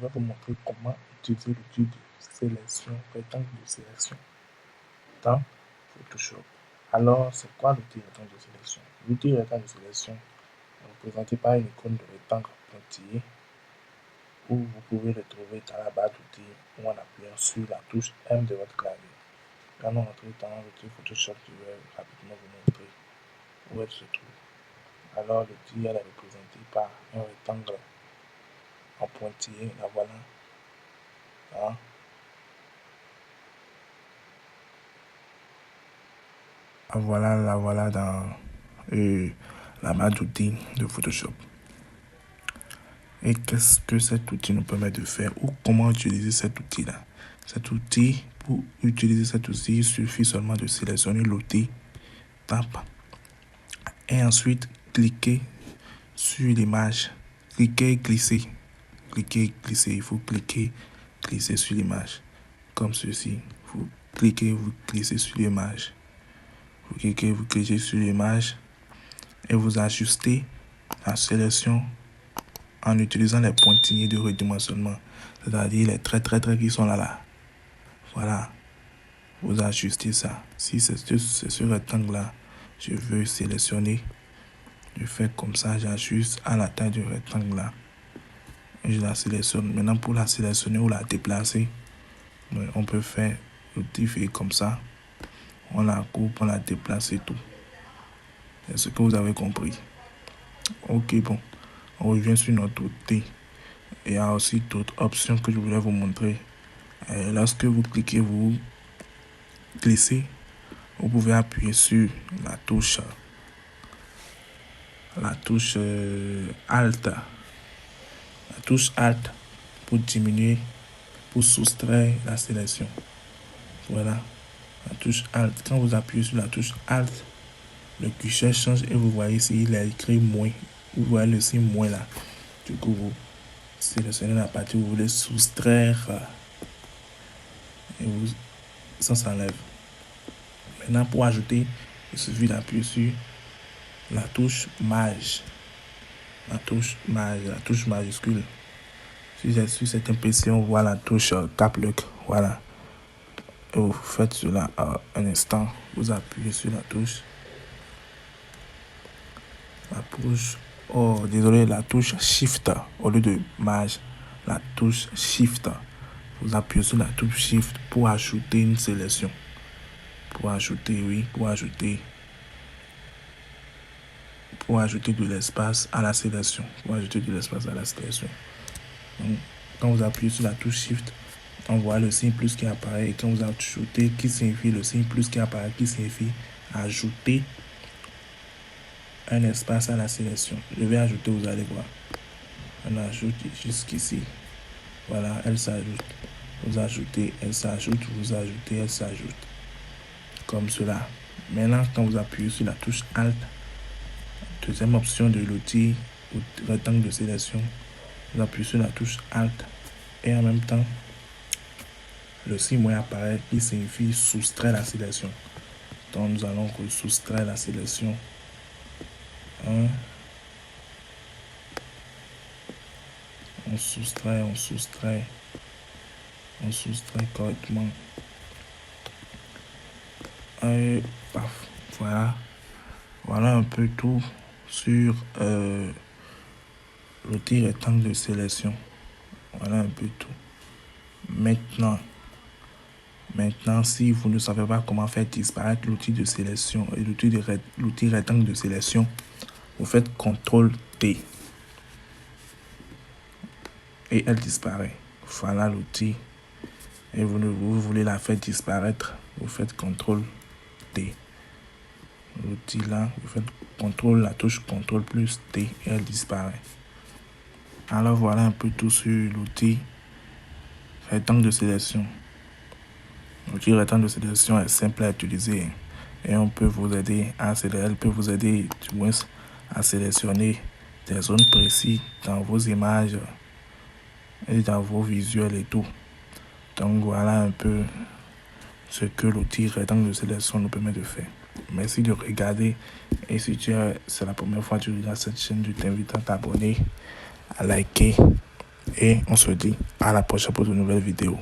Je vais vous montrer comment utiliser l'outil de sélection, rectangle de sélection dans Photoshop. Alors, c'est quoi l'outil rectangle de sélection? L'outil rectangle de sélection est représenté par une icône de rectangle pointillé où vous pouvez le trouver dans la barre d'outils ou en appuyant sur la touche M de votre clavier. Quand on entre dans l'outil Photoshop, je vais rapidement vous montrer où elle se trouve. Alors, l'outil est représenté par un rectangle en pointillé, la voilà. Hein? La voilà dans la barre d'outils de Photoshop. Et qu'est-ce que cet outil nous permet de faire ou comment utiliser cet outil-là? Pour utiliser cet outil, il suffit seulement de sélectionner l'outil, tape, et ensuite cliquer sur l'image. Cliquez, glisser. Cliquez, glisser. Il faut cliquer, glisser sur l'image. Comme ceci. Vous cliquez, vous glissez sur l'image. Vous cliquez, vous glissez sur l'image. Et vous ajustez la sélection en utilisant les pointillés de redimensionnement. C'est-à-dire les traits qui sont là. Voilà. Vous ajustez ça. Si c'est ce rectangle-là, je veux sélectionner. Je fais comme ça, j'ajuste à la taille du rectangle-là. Et je la sélectionne. Maintenant, pour la sélectionner ou la déplacer, on peut faire l'outil fait comme ça. On la coupe, on la déplace et tout. C'est ce que vous avez compris. Ok, bon. On revient sur notre outil. Il y a aussi d'autres options que je voulais vous montrer. Lorsque vous cliquez, vous glissez, vous pouvez appuyer sur la touche Alt. La touche Alt pour diminuer, pour soustraire la sélection. Voilà. La touche Alt. Quand vous appuyez sur la touche Alt, le guichet change et vous voyez ici, il est écrit moins. Vous voyez le signe moins là. Du coup, vous sélectionnez la partie où vous voulez soustraire et ça s'enlève. Maintenant, pour ajouter, il suffit d'appuyer sur la touche Maj. La touche majuscule. Sur cette PC, on voit la touche Cap Lock. Voilà. Et vous faites cela un instant. Vous appuyez sur la touche. La touche Shift au lieu de Maj. La touche Shift. Vous appuyez sur la touche Shift pour ajouter une sélection. Pour ajouter de l'espace à la sélection. Donc, quand vous appuyez sur la touche Shift, on voit le signe plus qui apparaît. Et quand vous ajoutez, qui signifie le signe plus qui apparaît, qui signifie ajouter un espace à la sélection. Je vais ajouter, vous allez voir. On ajoute jusqu'ici. Voilà, elle s'ajoute. Vous ajoutez, elle s'ajoute. Vous ajoutez, elle s'ajoute. Comme cela. Maintenant, quand vous appuyez sur la touche Alt, deuxième option de l'outil rectangle de sélection, vous appuyez sur la touche Alt et en même temps, le signe moins apparaît qui signifie soustraire la sélection. Donc, nous allons soustraire la sélection. On soustrait correctement. Et paf, voilà un peu tout sur l'outil rectangle de sélection. Voilà un peu tout. Maintenant, si vous ne savez pas comment faire disparaître l'outil de sélection et l'outil rectangle de sélection, vous faites CTRL-T et elle disparaît. Voilà l'outil. Et vous voulez la faire disparaître, vous faites CTRL-T. L'outil là, vous faites la touche CTRL plus T et elle disparaît. Alors voilà un peu tout sur l'outil rectangle de sélection. L'outil rectangle de sélection est simple à utiliser et elle peut vous aider du moins à sélectionner des zones précises dans vos images et dans vos visuels et tout. Donc voilà un peu ce que l'outil rectangle de sélection nous permet de faire. Merci de regarder et si c'est la première fois que tu regardes cette chaîne, je t'invite à t'abonner, à liker Et on se dit à la prochaine pour de nouvelles vidéos.